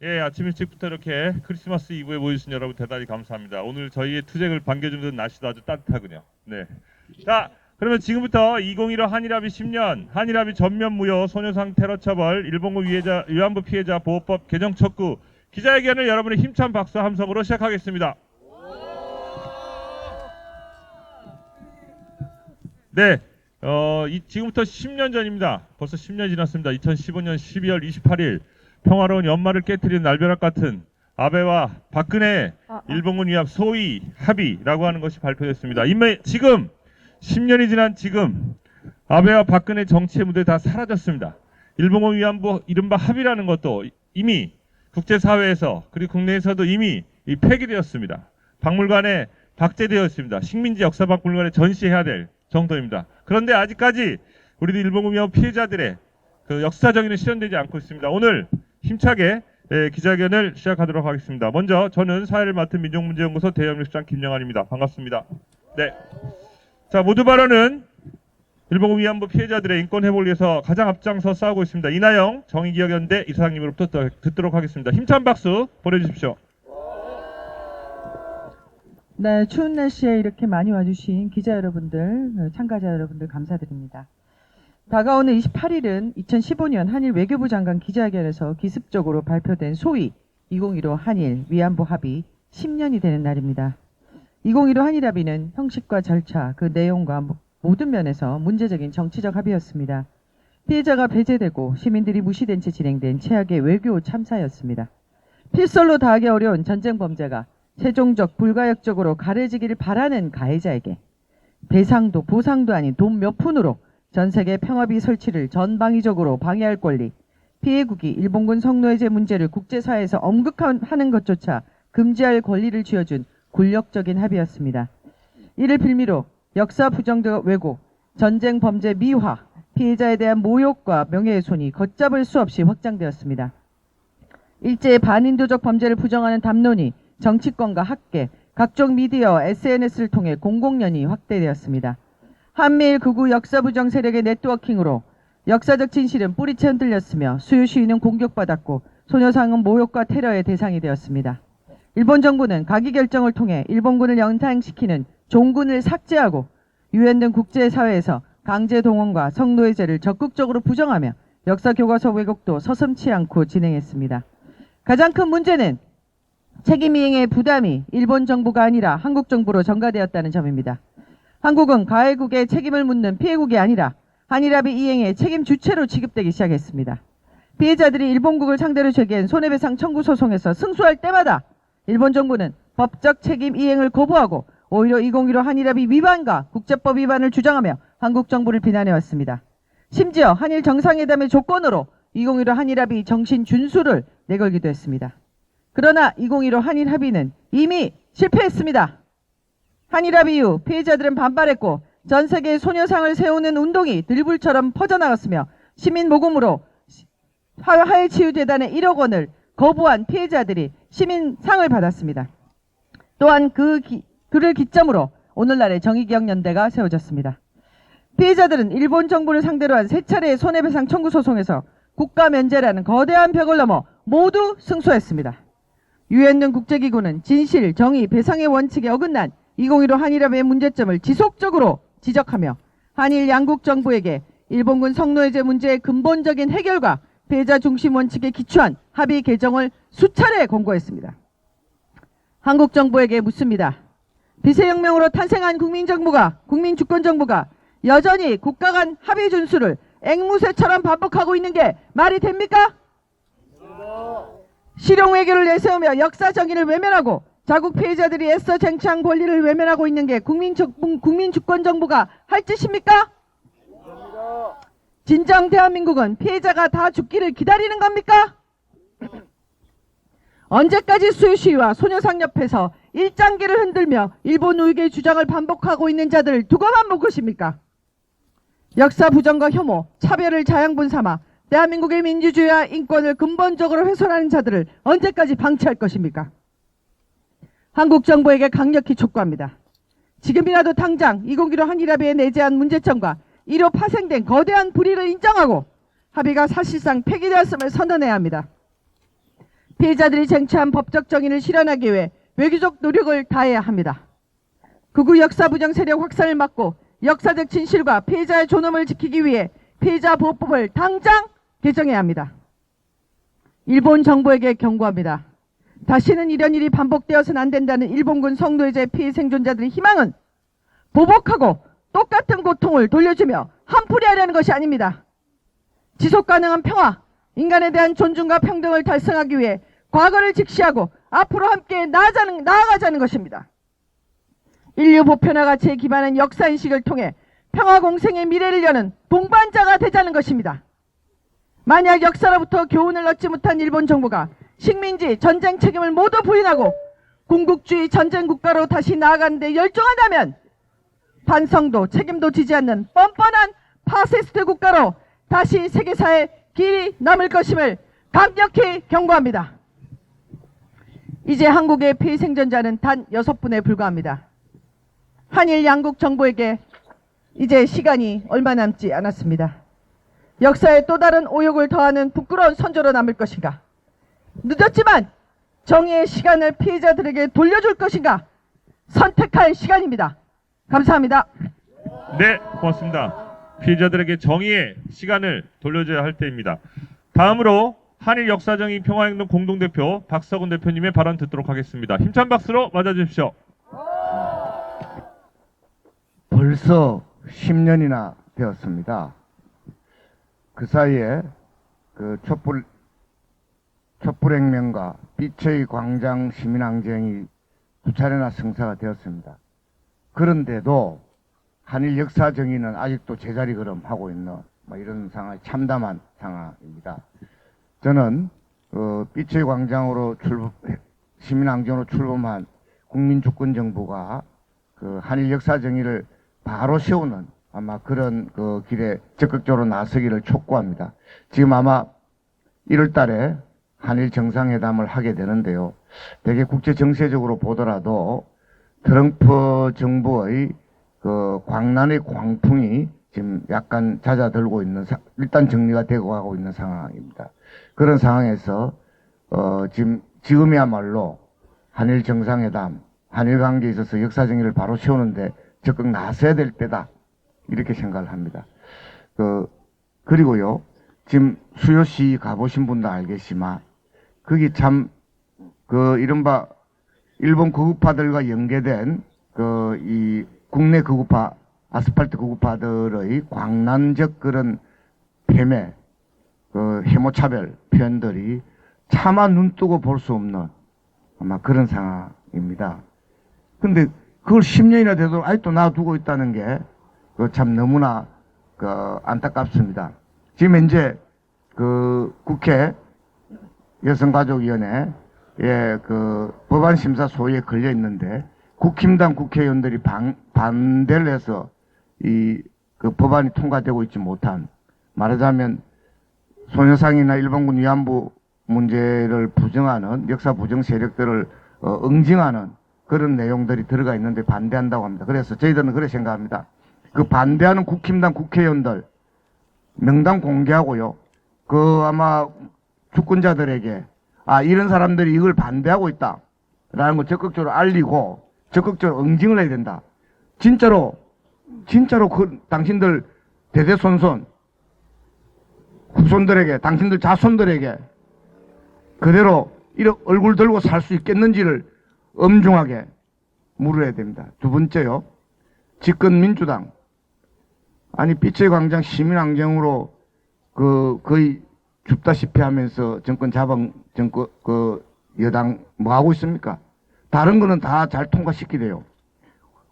예, 아침 일찍부터 이렇게 크리스마스 이브에 모여주신 여러분 대단히 감사합니다. 오늘 저희의 투쟁을 반겨주는 날씨도 아주 따뜻하군요. 네. 자, 그러면 지금부터 2015 한일합의 10년, 한일합의 전면 무효, 소녀상 테러 처벌, 일본군 위안부 피해자 보호법 개정 촉구 기자회견을 여러분의 힘찬 박수 함성으로 시작하겠습니다. 네, 지금부터 10년 전입니다. 벌써 10년이 지났습니다. 2015년 12월 28일 평화로운 연말을 깨트리는 날벼락 같은 아베와 박근혜의 일본군 위합 소위 합의라고 하는 것이 발표됐습니다. 지금 10년이 지난 지금 아베와 박근혜 정치의 무대 다 사라졌습니다. 일본군 위안부 이른바 합의라는 것도 이미 국제사회에서 그리고 국내에서도 이미 폐기되었습니다. 박물관에 박제되어 있습니다. 식민지 역사박물관에 전시해야 될 정도입니다. 그런데 아직까지 우리 일본군 위안부 피해자들의 그 역사적인은 실현되지 않고 있습니다. 오늘 힘차게 기자회견을 시작하도록 하겠습니다. 먼저 저는 사회를 맡은 민족문제연구소 대연구소장 김영환입니다. 반갑습니다. 네. 자, 모두 발언은 일본군 위안부 피해자들의 인권 회복을 위해서 가장 앞장서 싸우고 있습니다. 이나영 정의기억연대 이사장님으로부터 듣도록 하겠습니다. 힘찬 박수 보내주십시오. 네, 추운 날씨에 이렇게 많이 와주신 기자 여러분들, 참가자 여러분들 감사드립니다. 다가오는 28일은 2015년 한일 외교부 장관 기자회견에서 기습적으로 발표된 소위 2015 한일 위안부 합의 10년이 되는 날입니다. 2015 한일 합의는 형식과 절차, 그 내용과 모든 면에서 문제적인 정치적 합의였습니다. 피해자가 배제되고 시민들이 무시된 채 진행된 최악의 외교 참사였습니다. 필설로 다하기 어려운 전쟁 범죄가 최종적 불가역적으로 가려지기를 바라는 가해자에게 배상도 보상도 아닌 돈 몇 푼으로 전 세계 평화비 설치를 전방위적으로 방해할 권리, 피해국이 일본군 성노예제 문제를 국제사회에서 언급하는 것조차 금지할 권리를 쥐어준 굴욕적인 합의였습니다. 이를 빌미로 역사 부정적 왜곡, 전쟁 범죄 미화, 피해자에 대한 모욕과 명예훼손이 걷잡을 수 없이 확장되었습니다. 일제의 반인도적 범죄를 부정하는 담론이 정치권과 학계, 각종 미디어, SNS를 통해 공공연히 확대되었습니다. 한미일 극우 역사 부정 세력의 네트워킹으로 역사적 진실은 뿌리채 흔들렸으며 수요 시위는 공격받았고 소녀상은 모욕과 테러의 대상이 되었습니다. 일본 정부는 가기 결정을 통해 일본군을 연상시키는 종군을 삭제하고 유엔 등 국제사회에서 강제 동원과 성노예제를 적극적으로 부정하며 역사 교과서 왜곡도 서슴지 않고 진행했습니다. 가장 큰 문제는 책임 이행의 부담이 일본 정부가 아니라 한국 정부로 전가되었다는 점입니다. 한국은 가해국의 책임을 묻는 피해국이 아니라 한일합의 이행의 책임 주체로 취급되기 시작했습니다. 피해자들이 일본국을 상대로 제기한 손해배상 청구 소송에서 승소할 때마다 일본 정부는 법적 책임 이행을 거부하고 오히려 2015 한일합의 위반과 국제법 위반을 주장하며 한국 정부를 비난해왔습니다. 심지어 한일 정상회담의 조건으로 2015 한일합의 정신 준수를 내걸기도 했습니다. 그러나 2015 한일합의는 이미 실패했습니다. 한일합의 이후 피해자들은 반발했고 전 세계에 소녀상을 세우는 운동이 들불처럼 퍼져나갔으며 시민 모금으로 화해치유재단의 1억 원을 거부한 피해자들이 시민상을 받았습니다. 또한 그를 기점으로 오늘날의 정의기억연대가 세워졌습니다. 피해자들은 일본 정부를 상대로 한 3차례의 손해배상 청구 소송에서 국가 면제라는 거대한 벽을 넘어 모두 승소했습니다. 유엔 등 국제기구는 진실, 정의, 배상의 원칙에 어긋난 2015 한일합의 문제점을 지속적으로 지적하며 한일 양국 정부에게 일본군 성노예제 문제의 근본적인 해결과 피해자 중심 원칙에 기초한 합의 개정을 수차례 권고했습니다. 한국 정부에게 묻습니다. 비세혁명으로 탄생한 국민주권정부가 여전히 국가 간 합의 준수를 앵무새처럼 반복하고 있는 게 말이 됩니까? 실용외교를 내세우며 역사 정의를 외면하고 자국 피해자들이 애써 쟁취한 권리를 외면하고 있는 게 국민주권정부가 할 짓입니까? 진정 대한민국은 피해자가 다 죽기를 기다리는 겁니까? 언제까지 수요시위와 소녀상 옆에서 일장기를 흔들며 일본 우익의 주장을 반복하고 있는 자들을 두고만 볼 것입니까? 역사 부정과 혐오, 차별을 자양분 삼아 대한민국의 민주주의와 인권을 근본적으로 훼손하는 자들을 언제까지 방치할 것입니까? 한국 정부에게 강력히 촉구합니다. 지금이라도 당장 2015 한일합의에 내재한 문제점과 이로 파생된 거대한 불의를 인정하고 합의가 사실상 폐기되었음을 선언해야 합니다. 피해자들이 쟁취한 법적 정의를 실현하기 위해 외교적 노력을 다해야 합니다. 극우 역사 부정 세력 확산을 막고 역사적 진실과 피해자의 존엄을 지키기 위해 피해자 보호법을 당장 개정해야 합니다. 일본 정부에게 경고합니다. 다시는 이런 일이 반복되어서는 안 된다는 일본군 성노예제 피해 생존자들의 희망은 보복하고 똑같은 고통을 돌려주며 한풀이하려는 것이 아닙니다. 지속 가능한 평화, 인간에 대한 존중과 평등을 달성하기 위해 과거를 직시하고 앞으로 함께 나아가자는 것입니다. 인류 보편화 가치에 기반한 역사인식을 통해 평화 공생의 미래를 여는 동반자가 되자는 것입니다. 만약 역사로부터 교훈을 얻지 못한 일본 정부가 식민지 전쟁 책임을 모두 부인하고 군국주의 전쟁 국가로 다시 나아가는 데 열중한다면 반성도 책임도 지지 않는 뻔뻔한 파시스트 국가로 다시 세계사에 길이 남을 것임을 강력히 경고합니다. 이제 한국의 피해 생존자는 단 6분에 불과합니다. 한일 양국 정부에게 이제 시간이 얼마 남지 않았습니다. 역사에 또 다른 오욕을 더하는 부끄러운 선조로 남을 것인가? 늦었지만 정의의 시간을 피해자들에게 돌려줄 것인가? 선택할 시간입니다. 감사합니다. 네, 고맙습니다. 피해자들에게 정의의 시간을 돌려줘야 할 때입니다. 다음으로 한일 역사정의 평화행동 공동대표 박서근 대표님의 발언 듣도록 하겠습니다. 힘찬 박수로 맞아주십시오. 벌써 10년이나 되었습니다. 그 사이에 그 촛불혁명과 빛의 광장 시민항쟁이 2차례나 성사가 되었습니다. 그런데도 한일 역사정의는 아직도 제자리 걸음하고 있는 이런 상황이 참담한 상황입니다. 저는 빛의 광장으로 시민항쟁으로 출범한 국민주권정부가 그 한일 역사정의를 바로 세우는 아마 그런 그 길에 적극적으로 나서기를 촉구합니다. 지금 아마 1월 달에 한일 정상회담을 하게 되는데요. 되게 국제 정세적으로 보더라도 트럼프 정부의 그 광란의 광풍이 지금 약간 잦아들고 있는 일단 정리가 되고 가고 있는 상황입니다. 그런 상황에서 지금이야말로 한일 정상회담, 한일 관계에 있어서 역사정의를 바로 세우는데 적극 나서야 될 때다. 이렇게 생각을 합니다. 그리고요, 지금 수요시 가보신 분도 알겠지만, 거기 참, 이른바, 일본 극우파들과 연계된, 이 국내 극우파, 아스팔트 극우파들의 광란적 그런 패매, 혐오차별 표현들이 차마 눈뜨고 볼 수 없는 아마 그런 상황입니다. 근데 그걸 10년이나 되도록 아직도 놔두고 있다는 게 참 너무나 안타깝습니다. 지금 이제 국회 여성가족위원회에 법안 심사 소위에 걸려 있는데 국힘당 국회의원들이 반대를 해서 법안이 통과되고 있지 못한, 말하자면 소녀상이나 일본군 위안부 문제를 부정하는 역사 부정 세력들을 응징하는 그런 내용들이 들어가 있는데 반대한다고 합니다. 그래서 저희들은 그렇게 생각합니다. 그 반대하는 국힘당 국회의원들 명단 공개하고요. 아마 주권자들에게 이런 사람들이 이걸 반대하고 있다라는 걸 적극적으로 알리고 적극적으로 응징을 해야 된다. 진짜로 당신들 대대손손 후손들에게, 당신들 자손들에게 그대로 이렇게 얼굴 들고 살 수 있겠는지를 엄중하게 물어야 됩니다. 두 번째요. 집권 민주당. 빛의 광장 시민항쟁으로 거의 줍다시피 하면서 여당 뭐 하고 있습니까? 다른 거는 다 잘 통과시키대요.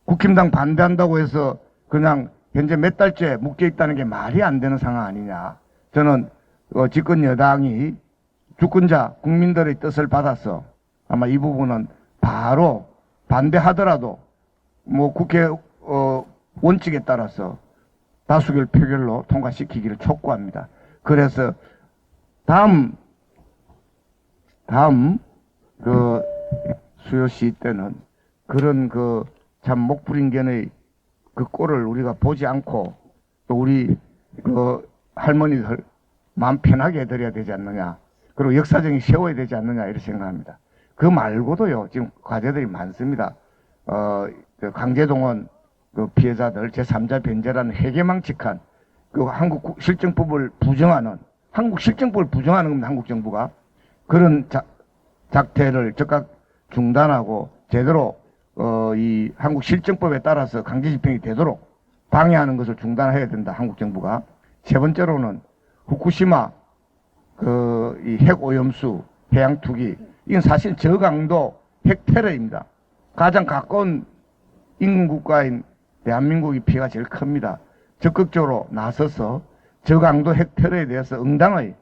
국힘당 반대한다고 해서 그냥 현재 몇 달째 묶여 있다는 게 말이 안 되는 상황 아니냐. 저는 집권 여당이 주권자 국민들의 뜻을 받아서 아마 이 부분은 바로 반대하더라도 국회 원칙에 따라서 다수결 표결로 통과시키기를 촉구합니다. 그래서 다음 수요시 때는 그런 참 목불인견의 꼴을 우리가 보지 않고 또 우리 할머니들 마음 편하게 해드려야 되지 않느냐. 그리고 역사적인 세워야 되지 않느냐 이렇게 생각합니다. 그 말고도요, 지금 과제들이 많습니다. 그 강제동원 그 피해자들 제3자 변제라는 해괴망측한 그 한국 실정법을 부정하는, 한국 실정법을 부정하는 겁니다. 한국 정부가 그런 작태를 즉각 중단하고 제대로 이 한국 실정법에 따라서 강제 집행이 되도록 방해하는 것을 중단해야 된다. 한국 정부가. 세 번째로는 후쿠시마 이 핵 오염수 해양 투기, 이건 사실 저강도 핵 테러입니다. 가장 가까운 인근 국가인 대한민국이 피해가 제일 큽니다. 적극적으로 나서서 저강도 핵 테러에 대해서 응당의,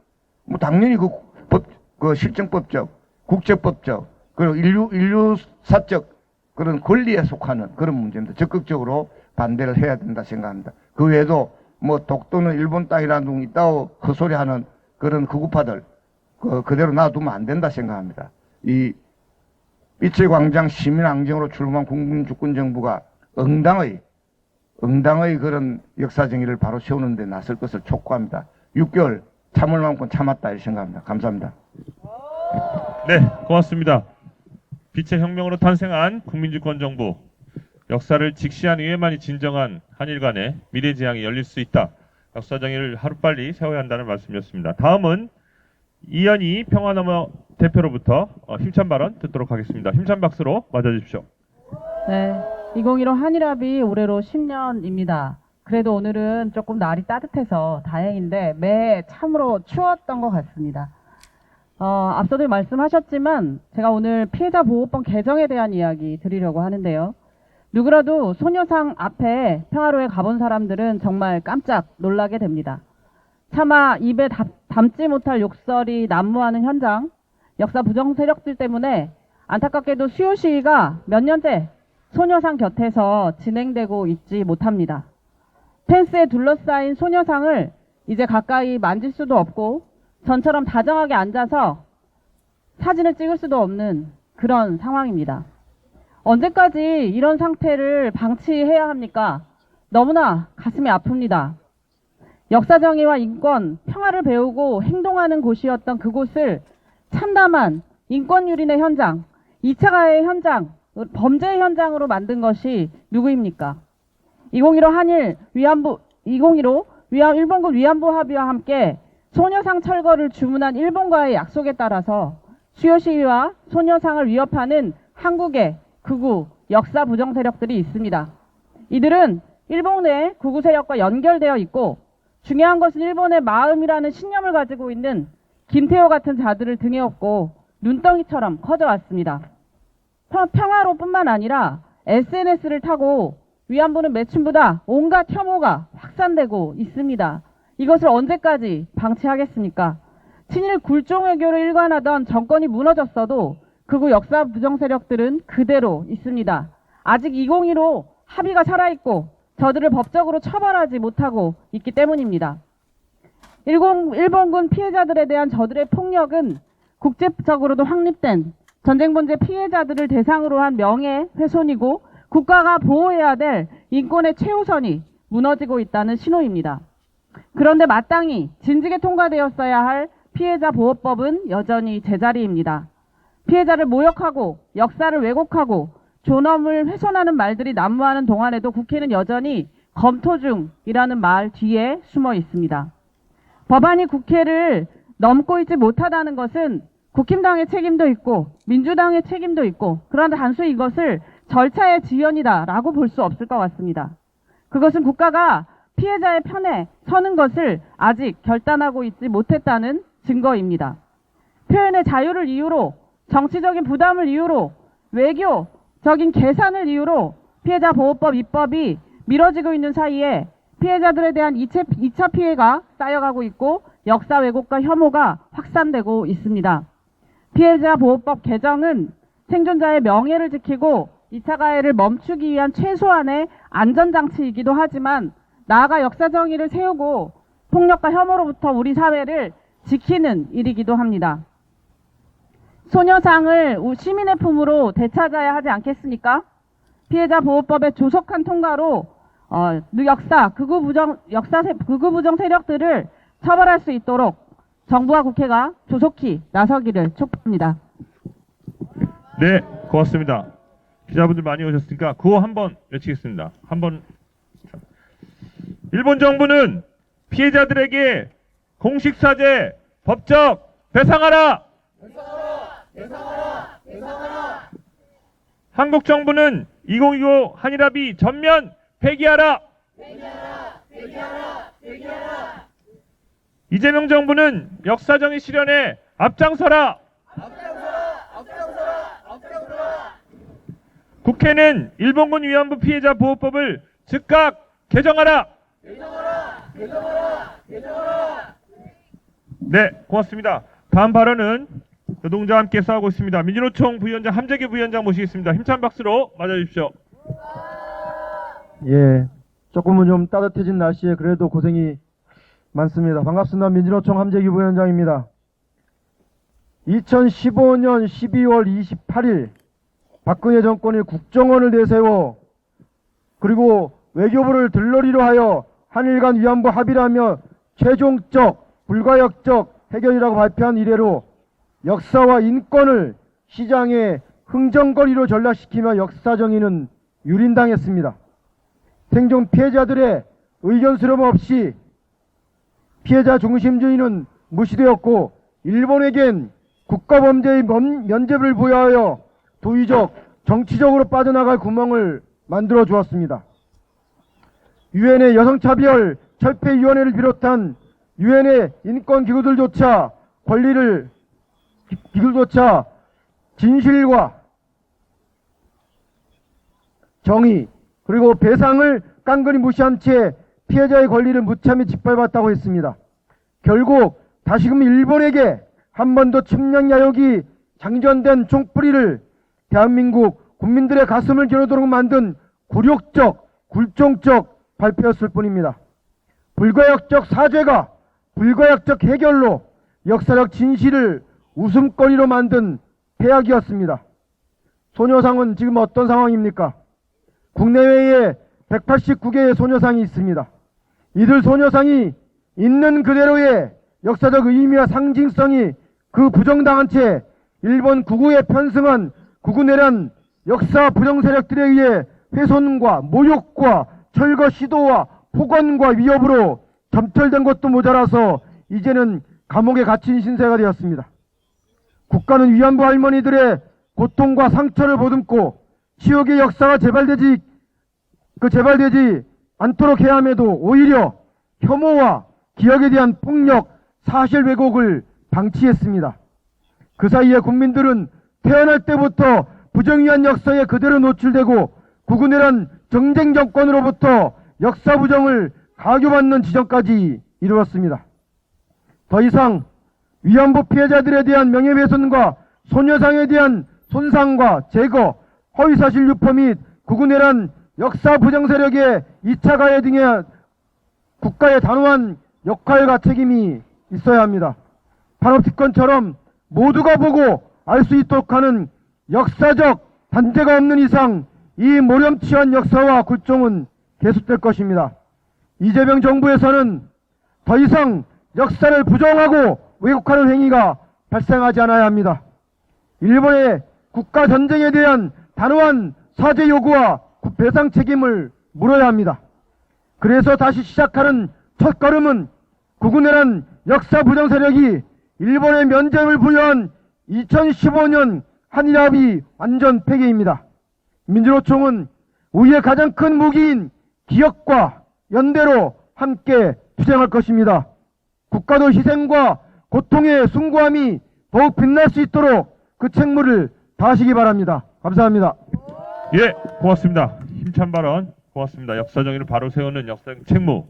뭐 당연히 그 실정법적, 국제법적, 그리고 인류사적 그런 권리에 속하는 그런 문제입니다. 적극적으로 반대를 해야 된다 생각합니다. 그 외에도 뭐 독도는 일본 땅이라는 둥 있다고 헛소리하는 그런 극우파들 그대로 놔두면 안 된다 생각합니다. 이 빛의 광장 시민항쟁으로 출범한 국민주권정부가 응당의 그런 역사정의를 바로 세우는 데 나설 것을 촉구합니다. 6개월 참을 만큼 참았다 이 생각합니다. 감사합니다. 네, 고맙습니다. 빛의 혁명으로 탄생한 국민주권정부, 역사를 직시한 이후에만이 진정한 한일 간의 미래지향이 열릴 수 있다. 역사정의를 하루빨리 세워야 한다는 말씀이었습니다. 다음은 이현희 평화나무 대표로부터 힘찬 발언 듣도록 하겠습니다. 힘찬 박수로 맞아주십시오. 네, 2015 한일합의 올해로 10년입니다. 그래도 오늘은 조금 날이 따뜻해서 다행인데 매해 참으로 추웠던 것 같습니다. 앞서도 말씀하셨지만 제가 오늘 피해자 보호법 개정에 대한 이야기 드리려고 하는데요. 누구라도 소녀상 앞에 평화로에 가본 사람들은 정말 깜짝 놀라게 됩니다. 차마 입에 담지 못할 욕설이 난무하는 현장, 역사 부정 세력들 때문에 안타깝게도 수요 시위가 몇 년째 소녀상 곁에서 진행되고 있지 못합니다. 펜스에 둘러싸인 소녀상을 이제 가까이 만질 수도 없고 전처럼 다정하게 앉아서 사진을 찍을 수도 없는 그런 상황입니다. 언제까지 이런 상태를 방치해야 합니까? 너무나 가슴이 아픕니다. 역사정의와 인권, 평화를 배우고 행동하는 곳이었던 그곳을 참담한 인권유린의 현장, 2차 가해의 현장, 범죄의 현장으로 만든 것이 누구입니까? 2015 한일 위안부, 2015 일본군 위안부 합의와 함께 소녀상 철거를 주문한 일본과의 약속에 따라서 수요 시위와 소녀상을 위협하는 한국의 극우 역사 부정 세력들이 있습니다. 이들은 일본 내 극우 세력과 연결되어 있고 중요한 것은 일본의 마음이라는 신념을 가지고 있는 김태호 같은 자들을 등에 업고 눈덩이처럼 커져왔습니다. 평화로뿐만 아니라 SNS를 타고 위안부는 매춘부다 온갖 혐오가 확산되고 있습니다. 이것을 언제까지 방치하겠습니까? 친일 굴종 외교를 일관하던 정권이 무너졌어도 극우 역사 부정 세력들은 그대로 있습니다. 아직 2015 합의가 살아있고 저들을 법적으로 처벌하지 못하고 있기 때문입니다. 일본군 피해자들에 대한 저들의 폭력은 국제적으로도 확립된 전쟁 범죄 피해자들을 대상으로 한 명예훼손이고 국가가 보호해야 될 인권의 최우선이 무너지고 있다는 신호입니다. 그런데 마땅히 진즉에 통과되었어야 할 피해자 보호법은 여전히 제자리입니다. 피해자를 모욕하고 역사를 왜곡하고 존엄을 훼손하는 말들이 난무하는 동안에도 국회는 여전히 검토 중이라는 말 뒤에 숨어 있습니다. 법안이 국회를 넘고 있지 못하다는 것은 국힘당의 책임도 있고 민주당의 책임도 있고 그런데 단순히 이것을 절차의 지연이다라고 볼 수 없을 것 같습니다. 그것은 국가가 피해자의 편에 서는 것을 아직 결단하고 있지 못했다는 증거입니다. 표현의 자유를 이유로 정치적인 부담을 이유로 외교적인 계산을 이유로 피해자 보호법 입법이 미뤄지고 있는 사이에 피해자들에 대한 2차 피해가 쌓여가고 있고 역사 왜곡과 혐오가 확산되고 있습니다. 피해자 보호법 개정은 생존자의 명예를 지키고 2차 가해를 멈추기 위한 최소한의 안전장치이기도 하지만 나아가 역사 정의를 세우고 폭력과 혐오로부터 우리 사회를 지키는 일이기도 합니다. 소녀상을 시민의 품으로 되찾아야 하지 않겠습니까? 피해자 보호법의 조속한 통과로 극우 부정 세력들을 처벌할 수 있도록 정부와 국회가 조속히 나서기를 촉구합니다. 네, 고맙습니다. 기자분들 많이 오셨으니까 구호 한번 외치겠습니다. 한번. 일본 정부는 피해자들에게 공식 사죄, 법적 배상하라. 한국 정부는 2025 한일합의 전면 폐기하라. 이재명 정부는 역사정의 실현에 앞장서라. 국회는 일본군 위안부 피해자 보호법을 즉각 개정하라. 네, 고맙습니다. 다음 발언은 노동자와 함께 싸우고 있습니다. 민주노총 부위원장 함재규 부위원장 모시겠습니다. 힘찬 박수로 맞아주십시오. 예, 조금은 좀 따뜻해진 날씨에 그래도 고생이 많습니다. 반갑습니다. 민주노총 함재규 부위원장입니다. 2015년 12월 28일 박근혜 정권이 국정원을 내세워 그리고 외교부를 들러리로 하여 한일 간 위안부 합의라며 최종적 불가역적 해결이라고 발표한 이래로 역사와 인권을 시장의 흥정거리로 전락시키며 역사정의는 유린당했습니다. 생존 피해자들의 의견 수렴 없이 피해자 중심주의는 무시되었고 일본에겐 국가범죄의 면죄부를 부여하여 도의적, 정치적으로 빠져나갈 구멍을 만들어 주었습니다. 유엔의 여성차별 철폐위원회를 비롯한 유엔의 인권기구들조차 기구조차 진실과 정의 그리고 배상을 깡그리 무시한 채 피해자의 권리를 무참히 짓밟았다고 했습니다. 결국 다시금 일본에게 한 번 더 침략 야욕이 장전된 총뿌리를 대한민국 국민들의 가슴을 겨누도록 만든 굴욕적, 굴종적 발표였을 뿐입니다. 불가역적 사죄가 불가역적 해결로 역사적 진실을 웃음거리로 만든 폐악이었습니다. 소녀상은 지금 어떤 상황입니까? 국내외에 189개의 소녀상이 있습니다. 이들 소녀상이 있는 그대로의 역사적 의미와 상징성이 그 부정당한 채 일본 구구에 편승한 구구내란 역사 부정 세력들에 의해 훼손과 모욕과 철거 시도와 폭언과 위협으로 점철된 것도 모자라서 이제는 감옥에 갇힌 신세가 되었습니다. 국가는 위안부 할머니들의 고통과 상처를 보듬고 치욕의 역사가 재발되지 않도록 해야 함에도 오히려 혐오와 기억에 대한 폭력, 사실 왜곡을 방치했습니다. 그 사이에 국민들은 태어날 때부터 부정위한 역사에 그대로 노출되고 구구내란 정쟁 정권으로부터 역사 부정을 강요받는 지점까지 이르렀습니다. 더 이상 위안부 피해자들에 대한 명예훼손과 소녀상에 대한 손상과 제거, 허위사실 유포 및 구구내란 역사 부정 세력의 2차 가해 등의 국가의 단호한 역할과 책임이 있어야 합니다. 판업티콘처럼 모두가 보고 알 수 있도록 하는 역사적 단죄가 없는 이상 이 모렴치한 역사와 굴종은 계속될 것입니다. 이재명 정부에서는 더 이상 역사를 부정하고 왜곡하는 행위가 발생하지 않아야 합니다. 일본의 국가 전쟁에 대한 단호한 사죄 요구와 배상 책임을 물어야 합니다. 그래서 다시 시작하는 첫걸음은 구구내란 역사 부정 세력이 일본의 면죄를 부여한 2015년 한일합의 완전 폐기입니다. 민주노총은 우리의 가장 큰 무기인 기억과 연대로 함께 투쟁할 것입니다. 국가도 희생과 고통의 숭고함이 더욱 빛날 수 있도록 그 책무를 다하시기 바랍니다. 감사합니다. 예, 고맙습니다. 힘찬 발언 고맙습니다. 역사정의를 바로 세우는 역사적 책무,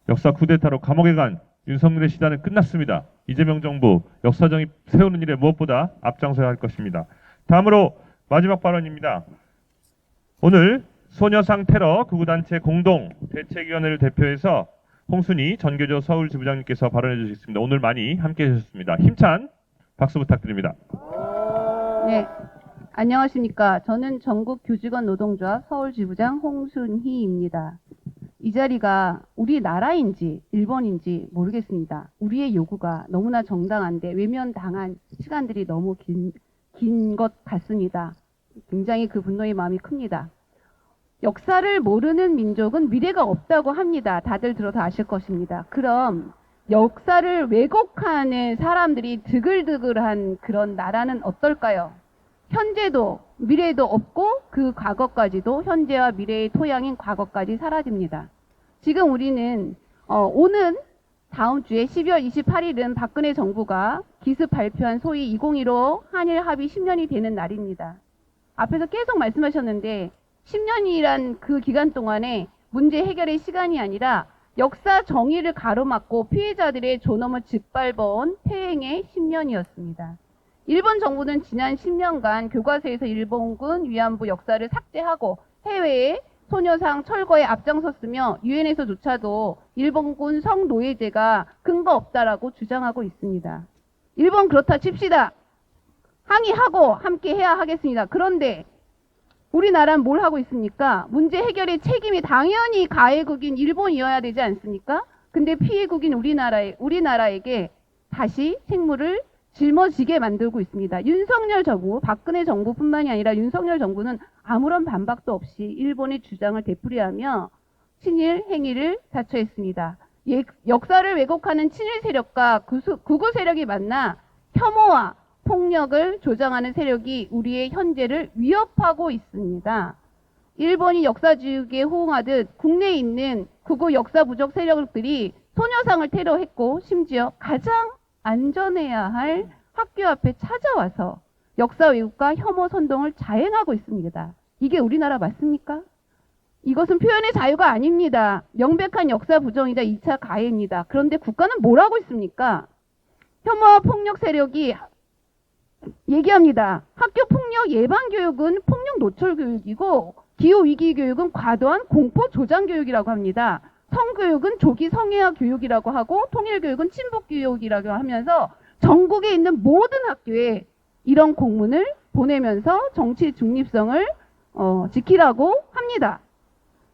역사 쿠데타로 감옥에 간 윤석열의 시대는 끝났습니다. 이재명 정부 역사정의 세우는 일에 무엇보다 앞장서야 할 것입니다. 다음으로 마지막 발언입니다. 오늘 소녀상 테러 구구단체 공동 대책위원회를 대표해서 홍순희 전교조 서울지부장님께서 발언해 주시겠습니다. 오늘 많이 함께해 주셨습니다. 힘찬 박수 부탁드립니다. 네, 안녕하십니까. 저는 전국교직원 노동조합 서울지부장 홍순희입니다. 이 자리가 우리나라인지 일본인지 모르겠습니다. 우리의 요구가 너무나 정당한데 외면당한 시간들이 너무 긴 것 같습니다. 굉장히 그 분노의 마음이 큽니다. 역사를 모르는 민족은 미래가 없다고 합니다. 다들 들어서 아실 것입니다. 그럼 역사를 왜곡하는 사람들이 드글드글한 그런 나라는 어떨까요? 현재도 미래도 없고 그 과거까지도 현재와 미래의 토양인 과거까지 사라집니다. 지금 우리는 오는 다음 주에 12월 28일은 박근혜 정부가 기습 발표한 소위 2015 한일 합의 10년이 되는 날입니다. 앞에서 계속 말씀하셨는데 10년이란 그 기간 동안에 문제 해결의 시간이 아니라 역사 정의를 가로막고 피해자들의 존엄을 짓밟아온 퇴행의 10년이었습니다. 일본 정부는 지난 10년간 교과서에서 일본군 위안부 역사를 삭제하고 해외에 소녀상 철거에 앞장섰으며 유엔에서조차도 일본군 성노예제가 근거 없다라고 주장하고 있습니다. 일본 그렇다 칩시다. 항의하고 함께 해야 하겠습니다. 그런데 우리나라는 뭘 하고 있습니까? 문제 해결의 책임이 당연히 가해국인 일본이어야 되지 않습니까? 근데 피해국인 우리나라에게 다시 책무를 짊어지게 만들고 있습니다. 윤석열 정부, 박근혜 정부뿐만이 아니라 윤석열 정부는 아무런 반박도 없이 일본의 주장을 되풀이하며 친일 행위를 자처했습니다. 역사를 왜곡하는 친일 세력과 극우 세력이 만나 혐오와 폭력을 조장하는 세력이 우리의 현재를 위협하고 있습니다. 일본이 역사지우기에 호응하듯 국내에 있는 극우 역사 부족 세력들이 소녀상을 테러했고 심지어 가장 안전해야 할 학교 앞에 찾아와서 역사 왜곡과 혐오 선동을 자행하고 있습니다. 이게 우리나라 맞습니까? 이것은 표현의 자유가 아닙니다. 명백한 역사 부정이자 2차 가해입니다. 그런데 국가는 뭘 하고 있습니까? 혐오와 폭력 세력이 얘기합니다. 학교 폭력 예방 교육은 폭력 노출 교육이고 기후 위기 교육은 과도한 공포 조장 교육이라고 합니다. 성교육은 조기 성애화 교육이라고 하고 통일교육은 친북 교육이라고 하면서 전국에 있는 모든 학교에 이런 공문을 보내면서 정치 중립성을 지키라고 합니다.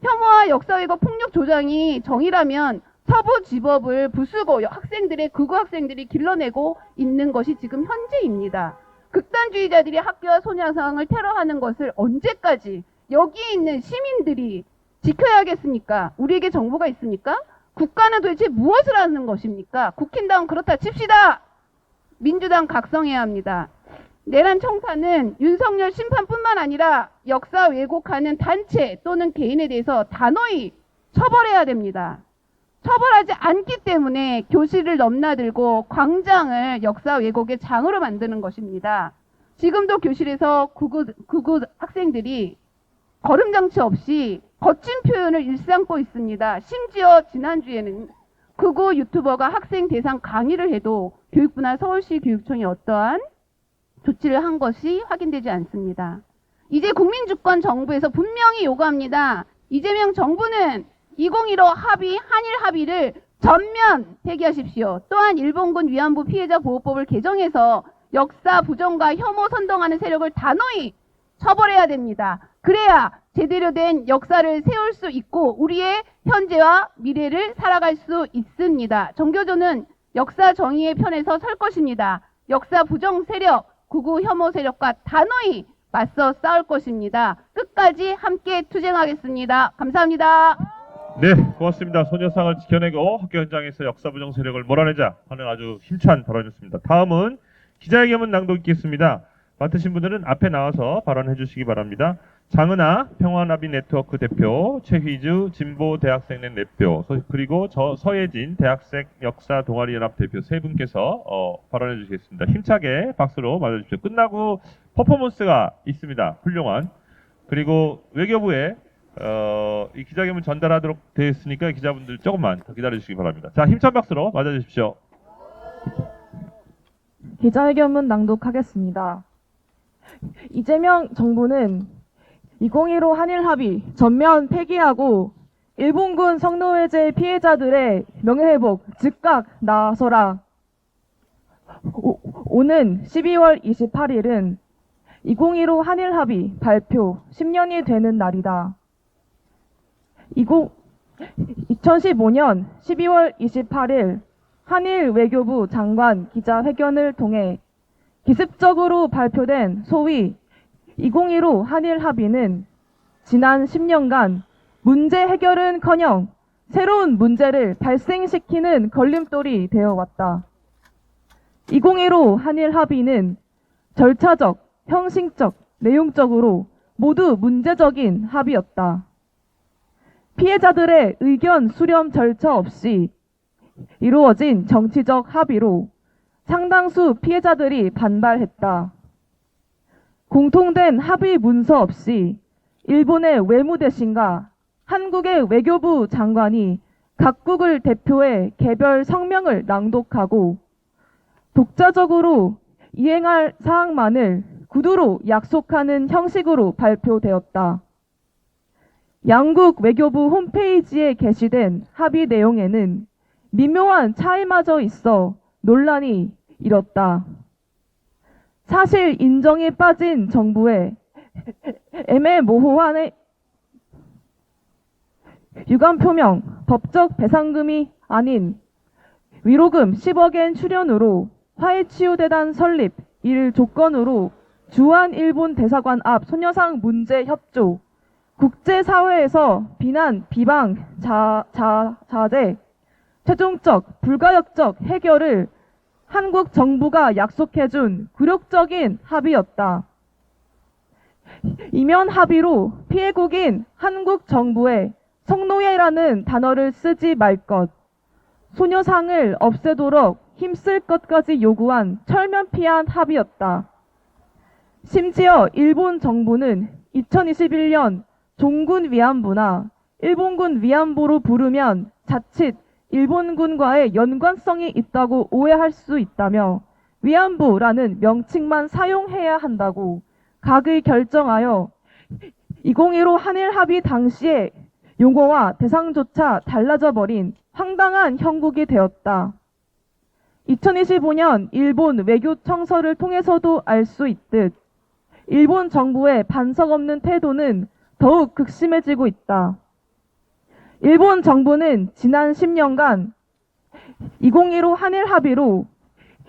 혐오와 역사 왜곡 폭력 조장이 정의라면 서부지법을 부수고 극우 학생들이 길러내고 있는 것이 지금 현재입니다. 극단주의자들이 학교와 소녀상을 테러하는 것을 언제까지 여기에 있는 시민들이 지켜야겠습니까? 우리에게 정보가 있습니까? 국가는 도대체 무엇을 하는 것입니까? 국힘당은 그렇다 칩시다. 민주당 각성해야 합니다. 내란 청산은 윤석열 심판뿐만 아니라 역사 왜곡하는 단체 또는 개인에 대해서 단호히 처벌해야 됩니다. 처벌하지 않기 때문에 교실을 넘나들고 광장을 역사 왜곡의 장으로 만드는 것입니다. 지금도 교실에서 극우 학생들이 거름장치 없이 거친 표현을 일삼고 있습니다. 심지어 지난주에는 극우 유튜버가 학생 대상 강의를 해도 교육부나 서울시 교육청이 어떠한 조치를 한 것이 확인되지 않습니다. 이제 국민주권 정부에서 분명히 요구합니다. 이재명 정부는 2015 합의, 한일 합의를 전면 폐기하십시오. 또한 일본군 위안부 피해자 보호법을 개정해서 역사 부정과 혐오 선동하는 세력을 단호히 처벌해야 됩니다. 그래야 제대로 된 역사를 세울 수 있고 우리의 현재와 미래를 살아갈 수 있습니다. 정교조는 역사 정의의 편에서 설 것입니다. 역사 부정 세력, 극우 혐오 세력과 단호히 맞서 싸울 것입니다. 끝까지 함께 투쟁하겠습니다. 감사합니다. 네, 고맙습니다. 소녀상을 지켜내고 학교 현장에서 역사 부정 세력을 몰아내자 하는 아주 힘찬 발언이었습니다. 다음은 기자회견문 낭독 있겠습니다. 맡으신 분들은 앞에 나와서 발언해 주시기 바랍니다. 장은아 평화나비 네트워크 대표, 최휘주 진보 대학생連대표, 그리고 서예진 대학생 역사 동아리 연합 대표 세 분께서 발언해 주시겠습니다. 힘차게 박수로 맞아주십시오. 끝나고 퍼포먼스가 있습니다. 훌륭한. 그리고 외교부에 이 기자회견문 전달하도록 되어 있으니까 기자분들 조금만 더 기다려 주시기 바랍니다. 자, 힘찬 박수로 맞아주십시오. 기자회견문 낭독하겠습니다. 이재명 정부는 2015 한일 합의 전면 폐기하고 일본군 성노예제 피해자들의 명예회복 즉각 나서라. 오는 12월 28일은 2015 한일 합의 발표 10년이 되는 날이다. 2015년 12월 28일 한일 외교부 장관 기자회견을 통해 기습적으로 발표된 소위 2015 한일 합의는 지난 10년간 문제 해결은커녕 새로운 문제를 발생시키는 걸림돌이 되어왔다. 2015 한일 합의는 절차적, 형식적, 내용적으로 모두 문제적인 합의였다. 피해자들의 의견 수렴 절차 없이 이루어진 정치적 합의로 상당수 피해자들이 반발했다. 공통된 합의 문서 없이 일본의 외무대신과 한국의 외교부 장관이 각국을 대표해 개별 성명을 낭독하고 독자적으로 이행할 사항만을 구두로 약속하는 형식으로 발표되었다. 양국 외교부 홈페이지에 게시된 합의 내용에는 미묘한 차이마저 있어 논란이 일었다. 사실 인정에 빠진 정부의 애매모호한 유감 표명, 법적 배상금이 아닌 위로금 10억엔 출연으로 화해치유대단 설립, 이를 조건으로 주한 일본 대사관 앞 소녀상 문제 협조, 국제사회에서 비난, 비방, 자제, 최종적, 불가역적 해결을 한국 정부가 약속해준 굴욕적인 합의였다. 이면 합의로 피해국인 한국 정부에 성노예라는 단어를 쓰지 말 것, 소녀상을 없애도록 힘쓸 것까지 요구한 철면피한 합의였다. 심지어 일본 정부는 2021년 종군 위안부나 일본군 위안부로 부르면 자칫 일본군과의 연관성이 있다고 오해할 수 있다며 위안부라는 명칭만 사용해야 한다고 각의 결정하여 2015 한일 합의 당시의 용어와 대상조차 달라져 버린 황당한 형국이 되었다. 2025년 일본 외교청서를 통해서도 알 수 있듯 일본 정부의 반석 없는 태도는 더욱 극심해지고 있다. 일본 정부는 지난 10년간 2015 한일 합의로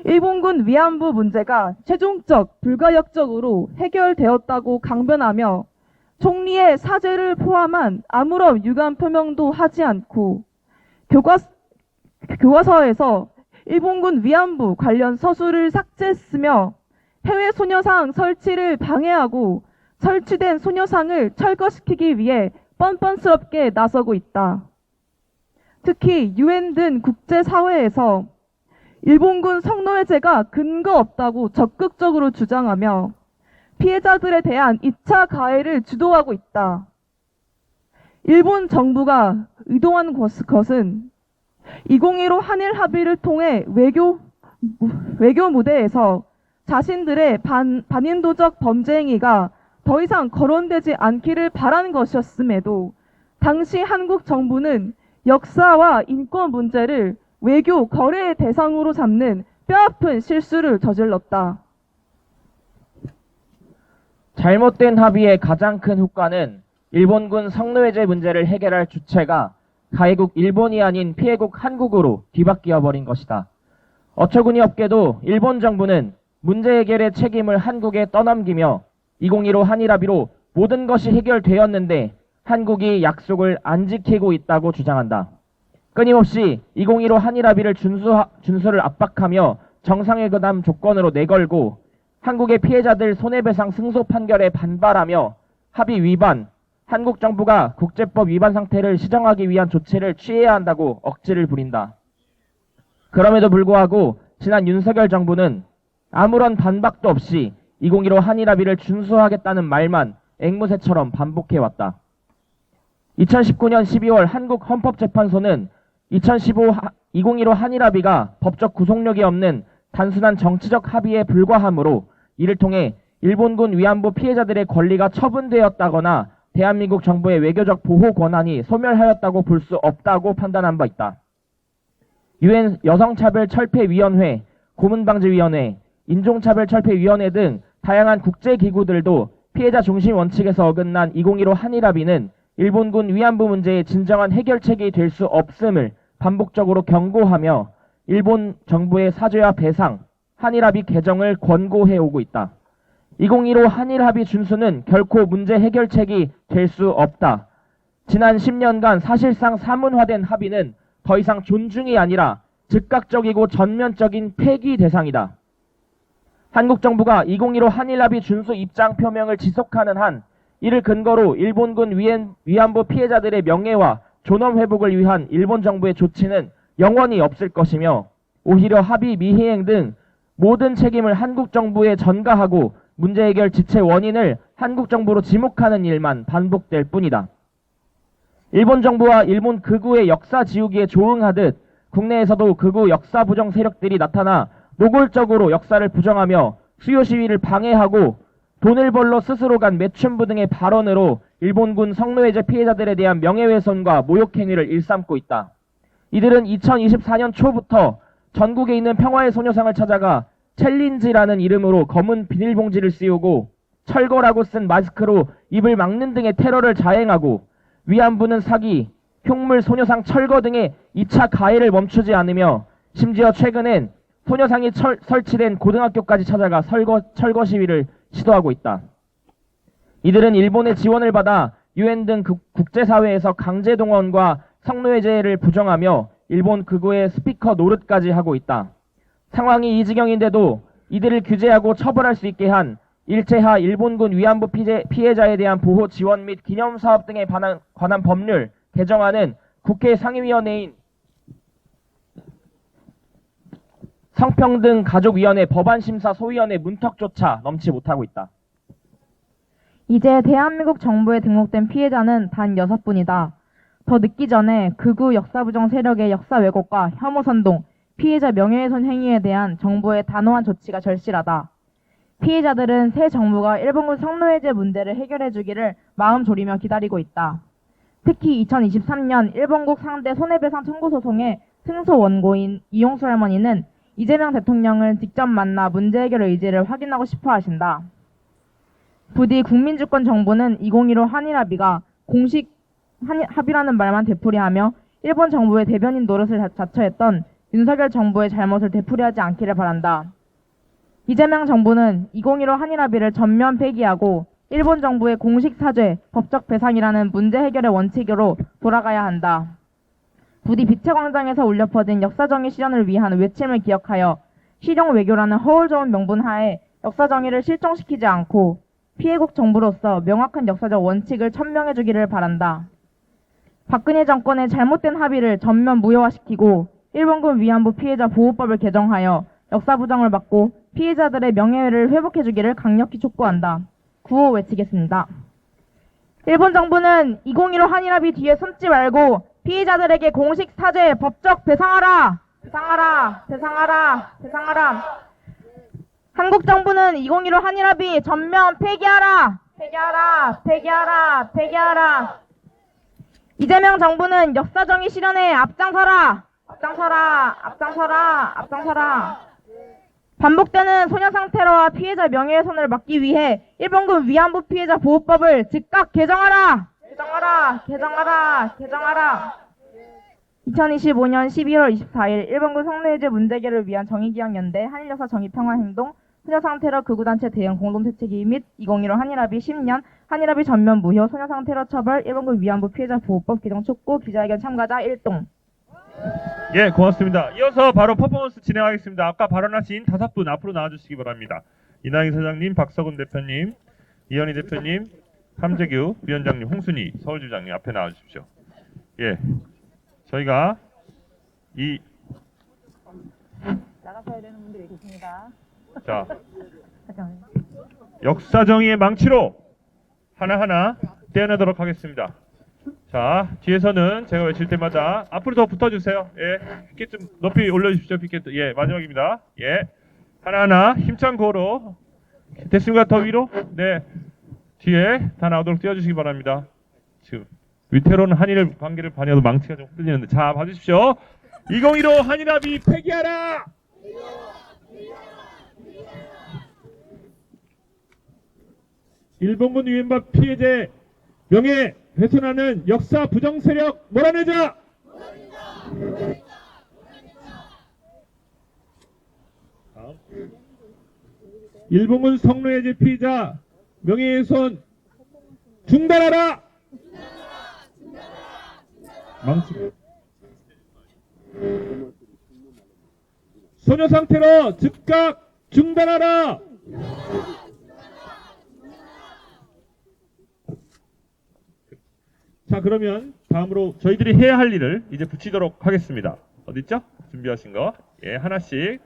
일본군 위안부 문제가 최종적, 불가역적으로 해결되었다고 강변하며 총리의 사죄를 포함한 아무런 유감 표명도 하지 않고 교과서에서 일본군 위안부 관련 서술을 삭제했으며 해외 소녀상 설치를 방해하고 설치된 소녀상을 철거시키기 위해 뻔뻔스럽게 나서고 있다. 특히 유엔 등 국제사회에서 일본군 성노예죄가 근거 없다고 적극적으로 주장하며 피해자들에 대한 2차 가해를 주도하고 있다. 일본 정부가 의도한 것은 2015 한일 합의를 통해 외교 무대에서 자신들의 반인도적 범죄 행위가 더 이상 거론되지 않기를 바란 것이었음에도 당시 한국 정부는 역사와 인권 문제를 외교 거래의 대상으로 삼는 뼈아픈 실수를 저질렀다. 잘못된 합의의 가장 큰 효과는 일본군 성노예제 문제를 해결할 주체가 가해국 일본이 아닌 피해국 한국으로 뒤바뀌어 버린 것이다. 어처구니 없게도 일본 정부는 문제 해결의 책임을 한국에 떠넘기며 2015 한일 합의로 모든 것이 해결되었는데 한국이 약속을 안 지키고 있다고 주장한다. 끊임없이 2015 한일 합의를 준수를 압박하며 정상회담 조건으로 내걸고 한국의 피해자들 손해배상 승소 판결에 반발하며 합의 위반, 한국 정부가 국제법 위반 상태를 시정하기 위한 조치를 취해야 한다고 억지를 부린다. 그럼에도 불구하고 지난 윤석열 정부는 아무런 반박도 없이 2015 한일 합의를 준수하겠다는 말만 앵무새처럼 반복해왔다. 2019년 12월 한국 헌법재판소는 2015 한일 합의가 법적 구속력이 없는 단순한 정치적 합의에 불과하므로 이를 통해 일본군 위안부 피해자들의 권리가 처분되었다거나 대한민국 정부의 외교적 보호 권한이 소멸하였다고 볼 수 없다고 판단한 바 있다. 유엔 여성차별철폐위원회, 고문방지위원회, 인종차별철폐위원회 등 다양한 국제기구들도 피해자 중심 원칙에서 어긋난 2015 한일 합의는 일본군 위안부 문제의 진정한 해결책이 될 수 없음을 반복적으로 경고하며 일본 정부의 사죄와 배상, 한일합의 개정을 권고해오고 있다. 2015 한일합의 준수는 결코 문제 해결책이 될 수 없다. 지난 10년간 사실상 사문화된 합의는 더 이상 존중이 아니라 즉각적이고 전면적인 폐기 대상이다. 한국 정부가 2015 한일합의 준수 입장 표명을 지속하는 한 이를 근거로 일본군 위안부 피해자들의 명예와 존엄 회복을 위한 일본 정부의 조치는 영원히 없을 것이며 오히려 합의 미희행 등 모든 책임을 한국 정부에 전가하고 문제 해결 지체 원인을 한국 정부로 지목하는 일만 반복될 뿐이다. 일본 정부와 일본 극우의 역사 지우기에 조응하듯 국내에서도 극우 역사 부정 세력들이 나타나 노골적으로 역사를 부정하며 수요 시위를 방해하고 돈을 벌러 스스로 간 매춘부 등의 발언으로 일본군 성노예제 피해자들에 대한 명예훼손과 모욕행위를 일삼고 있다. 이들은 2024년 초부터 전국에 있는 평화의 소녀상을 찾아가 챌린지라는 이름으로 검은 비닐봉지를 씌우고 철거라고 쓴 마스크로 입을 막는 등의 테러를 자행하고 위안부는 사기, 흉물 소녀상 철거 등의 2차 가해를 멈추지 않으며 심지어 최근엔 소녀상이 설치된 고등학교까지 찾아가 철거 시위를 시도하고 있다. 이들은 일본의 지원을 받아 UN 등 국제사회에서 강제동원과 성노예제를 부정하며 일본 극우의 스피커 노릇까지 하고 있다. 상황이 이 지경인데도 이들을 규제하고 처벌할 수 있게 한 일제하 일본군 위안부 피해자에 대한 보호 지원 및 기념사업 등에 관한 법률 개정안은 국회 상임위원회인 성평등 가족위원회 법안심사 소위원회 문턱조차 넘지 못하고 있다. 이제 대한민국 정부에 등록된 피해자는 단 6분이다. 더 늦기 전에 극우 역사부정 세력의 역사 왜곡과 혐오 선동, 피해자 명예훼손 행위에 대한 정부의 단호한 조치가 절실하다. 피해자들은 새 정부가 일본군 성노예제 문제를 해결해 주기를 마음 졸이며 기다리고 있다. 특히 2023년 일본국 상대 손해배상 청구 소송의 승소 원고인 이용수 할머니는 이재명 대통령을 직접 만나 문제 해결 의지를 확인하고 싶어 하신다. 부디 국민주권 정부는 2015 한일합의가 공식 합의라는 말만 되풀이하며 일본 정부의 대변인 노릇을 자처했던 윤석열 정부의 잘못을 되풀이하지 않기를 바란다. 이재명 정부는 2015 한일합의를 전면 폐기하고 일본 정부의 공식 사죄, 법적 배상이라는 문제 해결의 원칙으로 돌아가야 한다. 부디 빛의광장에서 울려 퍼진 역사정의 실현을 위한 외침을 기억하여 실용 외교라는 허울 좋은 명분 하에 역사정의를 실종시키지 않고 피해국 정부로서 명확한 역사적 원칙을 천명해 주기를 바란다. 박근혜 정권의 잘못된 합의를 전면 무효화시키고 일본군 위안부 피해자 보호법을 개정하여 역사 부정을 막고 피해자들의 명예를 회복해 주기를 강력히 촉구한다. 구호 외치겠습니다. 일본 정부는 2015 한일합의 뒤에 숨지 말고 피해자들에게 공식 사죄, 법적 배상하라! 배상하라! 배상하라! 배상하라! 한국 정부는 2015 한일합의 전면 폐기하라! 폐기하라! 폐기하라! 폐기하라! 이재명 정부는 역사정의 실현에 앞장서라! 앞장서라! 앞장서라! 앞장서라! 반복되는 소녀상 테러와 피해자 명예훼손을 막기 위해 일본군 위안부 피해자 보호법을 즉각 개정하라! 개정하라! 개정하라! 개정하라! 2025년 12월 24일 일본군 성노예제 문제 해결을 위한 정의기억연대 한일역사 정의평화행동 소녀상 테러 극우단체 대응 공동대책위 및 2015 한일합의 10년 한일합의 전면 무효 소녀상 테러 처벌 일본군 위안부 피해자 보호법 개정 촉구 기자회견 참가자 1동. 예, 고맙습니다. 이어서 바로 퍼포먼스 진행하겠습니다. 아까 발언하신 5분 앞으로 나와주시기 바랍니다. 이나영 사장님, 박서근 대표님, 이현희 대표님, 함재규 위원장님, 홍순희 서울주장님 앞에 나와주십시오. 예, 저희가 나가셔야 되는 분들이 계십니다. 자, 역사정의의 망치로 하나하나 떼어내도록 하겠습니다. 자, 뒤에서는 제가 외칠 때마다 앞으로 더 붙어주세요. 예, 피켓 좀 높이 올려주십시오. 피켓. 예, 마지막입니다. 예, 하나하나 힘찬 고로 됐습니까? 더 위로? 네, 뒤에 다 나오도록 띄워주시기 바랍니다. 지금 위태로운 한일 관계를 반해도 망치가 좀 흔들리는데, 자, 봐주십시오. 2015 한일합의 폐기하라! 일본군 위안부 피해자 명예 훼손하는 역사 부정 세력 몰아내자! 다음. 일본군 성노예제 피해자 명예훼손 중단하라! 망치. 소녀상 테러 즉각 중단하라! 자, 그러면 다음으로 저희들이 해야 할 일을 이제 붙이도록 하겠습니다. 어딨죠? 준비하신 거. 예, 하나씩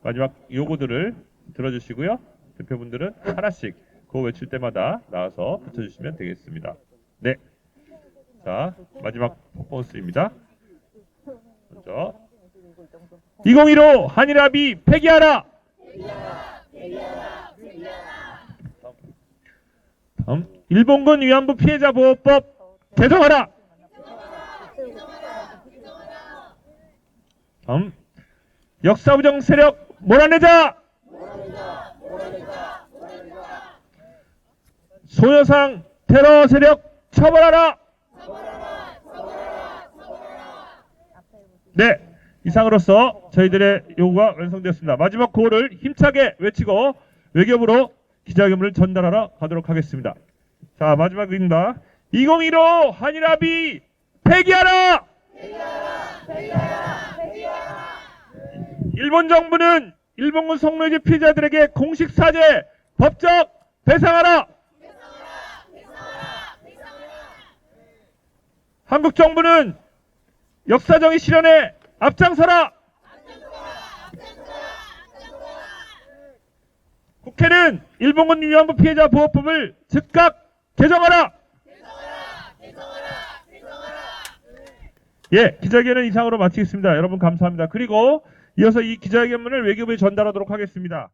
마지막 요구들을 들어주시고요. 대표분들은 하나씩 그거 외칠 때마다 나와서 붙여주시면 되겠습니다. 네. 자, 마지막 퍼포먼스입니다. 먼저 2015 한일합의 폐기하라! 다음 일본군 위안부 피해자 보호법 개정하라! 다음 역사부정 세력 몰아내자! 소녀상 테러 세력 처벌하라! 네, 이상으로서 저희들의 요구가 완성되었습니다. 마지막 구호를 힘차게 외치고 외교부로 기자회견을 전달하러 가도록 하겠습니다. 자, 마지막입니다. 2015 한일합의 폐기하라! 일본 정부는 일본군 성노예제 피해자들에게 공식 사죄, 법적 배상하라! 한국 정부는 역사정의 실현에 앞장서라! 국회는 일본군 위안부 피해자 보호법을 즉각 개정하라! 예, 기자회견은 이상으로 마치겠습니다. 여러분 감사합니다. 그리고 이어서 이 기자회견문을 외교부에 전달하도록 하겠습니다.